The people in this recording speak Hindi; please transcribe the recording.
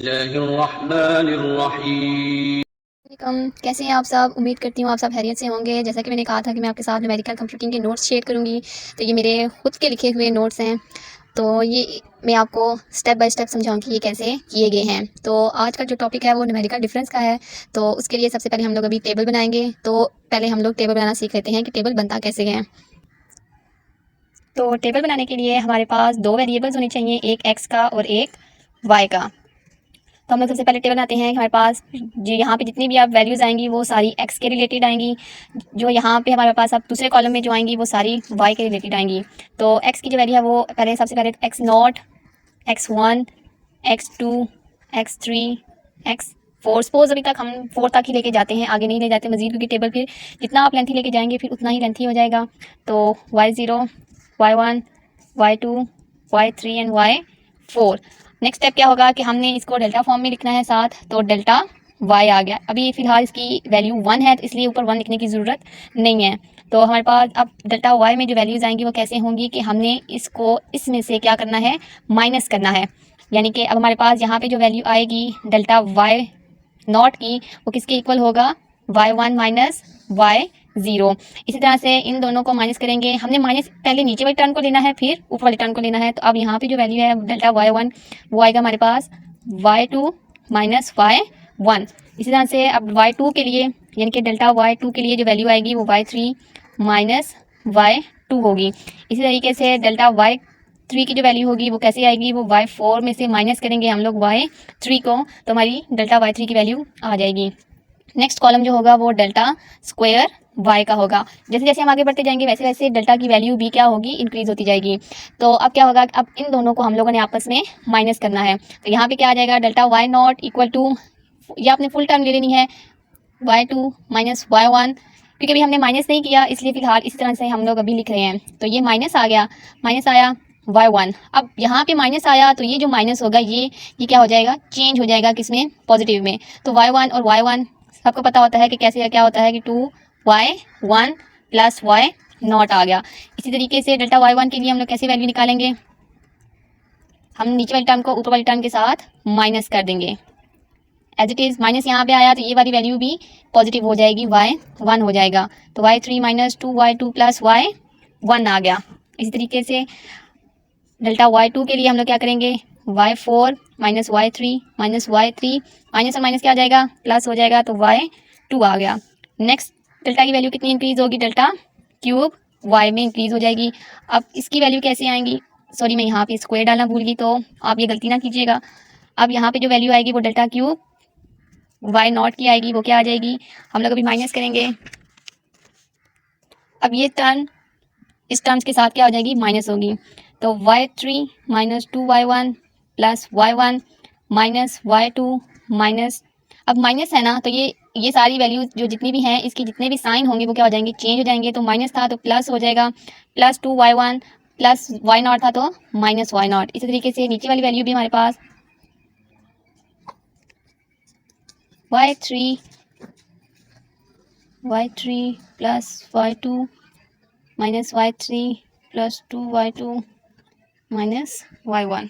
बिस्मिल्लाहिर्रहमानिर्रहीम। कैसे हैं आप सब। उम्मीद करती हूँ आप सब खैरियत से होंगे। जैसा कि मैंने कहा था कि मैं आपके साथ न्यूमेरिकल कंप्यूटिंग के नोट्स शेयर करूँगी, तो ये मेरे खुद के लिखे हुए नोट्स हैं। तो ये मैं आपको स्टेप बाय स्टेप समझाऊंगी ये कैसे किए गए हैं। तो आज का जो टॉपिक है वो न्यूमेरिकल डिफरेंस का है। तो उसके लिए सबसे पहले हम लोग अभी टेबल बनाएंगे। तो पहले हम लोग टेबल बनाना सीख लेते हैं कि टेबल बनता कैसे है। तो टेबल बनाने के लिए हमारे पास दो वेरिएबल्स होने चाहिए, एक एक्स का और एक वाई का। तो हम लोग सबसे पहले टेबल बनाते हैं कि हमारे पास जो यहाँ पे जितनी भी आप वैल्यूज़ आएंगी वो सारी एक्स के रिलेटेड आएंगी। जो यहाँ पे हमारे पास अब दूसरे कॉलम में जो आएंगी वो सारी वाई के रिलेटेड आएंगी। तो एक्स की जो वैल्यू है वो पहले सबसे पहले x naught, x one, x two, x three, x four. Suppose अभी तक हम फोर तक ही लेके जाते हैं, आगे नहीं ले जाते मजीद, क्योंकि टेबल फिर जितना आप लेंथी लेके जाएंगे फिर उतना ही लेंथी हो जाएगा। तो y zero, y one, y two, y three and y four. Next step क्या होगा कि हमने इसको डेल्टा फॉर्म में लिखना है साथ। तो डेल्टा वाई आ गया। अभी फिलहाल इसकी वैल्यू वन है तो इसलिए ऊपर वन लिखने की ज़रूरत नहीं है। तो हमारे पास अब डेल्टा वाई में जो वैल्यूज़ आएंगी वो कैसे होंगी कि हमने इसको इसमें से क्या करना है, माइनस करना है। यानी कि अब हमारे पास यहाँ पे जो वैल्यू आएगी डेल्टा वाई नॉट की वो किसके इक्वल होगा, y one minus y zero. इसी तरह से इन दोनों को माइनस करेंगे। हमने माइनस पहले नीचे वाले टर्म को लेना है फिर ऊपर वाले टर्म को लेना है। तो अब यहाँ पे जो वैल्यू है डेल्टा वाई वन वो आएगा हमारे पास Y two minus Y one. इसी तरह से अब वाई टू के लिए यानी कि डेल्टा वाई टू के लिए जो वैल्यू आएगी वो y three minus y two होगी। इसी तरीके से डेल्टा वाई थ्री की जो वैल्यू होगी वो कैसे आएगी, वो वाई फोर में से माइनस करेंगे हम लोग वाई थ्री को, तो हमारी डेल्टा वाई थ्री की वैल्यू आ जाएगी। नेक्स्ट कॉलम जो होगा वो डेल्टा स्क्वायर वाई का होगा। जैसे जैसे हम आगे बढ़ते जाएंगे वैसे वैसे डेल्टा की वैल्यू भी क्या होगी, इंक्रीज होती जाएगी। तो अब क्या होगा, अब इन दोनों को हम लोगों ने आपस में माइनस करना है। तो यहाँ पे क्या आ जाएगा, delta y naught equal to, या आपने फुल टर्म ले लेनी है, y two minus Y one, क्योंकि अभी हमने माइनस नहीं किया इसलिए फिलहाल इस तरह से हम लोग अभी लिख रहे हैं। तो ये माइनस आ गया, माइनस आया वाई वन। अब यहाँ पे माइनस आया तो ये जो माइनस होगा ये क्या हो जाएगा, चेंज हो जाएगा किसमें, पॉजिटिव में। तो वाई वन और वाई वन सबको पता होता है कि कैसे क्या होता है कि two Y one plus Y naught आ गया। इसी तरीके से डेल्टा वाई वन के लिए हम लोग कैसे वैल्यू निकालेंगे, हम नीचे वाली टर्म को ऊपर वाली टर्म के साथ माइनस कर देंगे। एज इट इज़ माइनस यहाँ पे आया तो ये वाली वैल्यू भी पॉजिटिव हो जाएगी, वाई वन हो जाएगा। तो Y three minus two Y two plus Y one आ गया। इसी तरीके से डेल्टा वाई टू के लिए हम लोग क्या करेंगे, y four minus Y three minus Y three, minus और माइनस क्या आ जाएगा, प्लस हो जाएगा, तो वाई टू आ गया। नेक्स्ट डेल्टा की वैल्यू कितनी इंक्रीज होगी, डेल्टा क्यूब वाई में इंक्रीज हो जाएगी। अब इसकी वैल्यू कैसे आएंगी, सॉरी मैं यहाँ पे स्क्वायर डालना भूल गई, तो आप ये गलती ना कीजिएगा। अब यहाँ पे जो वैल्यू आएगी वो डेल्टा क्यूब वाई नॉट की आएगी, वो क्या आ जाएगी, हम लोग अभी माइनस करेंगे। अब ये टर्म इस टर्म्स के साथ क्या हो जाएगी, माइनस होगी। तो Y three minus two Y one plus Y one minus y two minus, अब माइनस है ना तो ये सारी वैल्यूज जो जितनी भी हैं इसकी जितने भी साइन होंगे वो क्या हो जाएंगे, चेंज हो जाएंगे। तो माइनस था तो प्लस हो जाएगा, plus two Y one plus Y naught था तो माइनस वाई नॉट। इसी तरीके से नीचे वाली वैल्यू भी हमारे पास Y three plus Y two minus Y three plus two Y two minus Y one.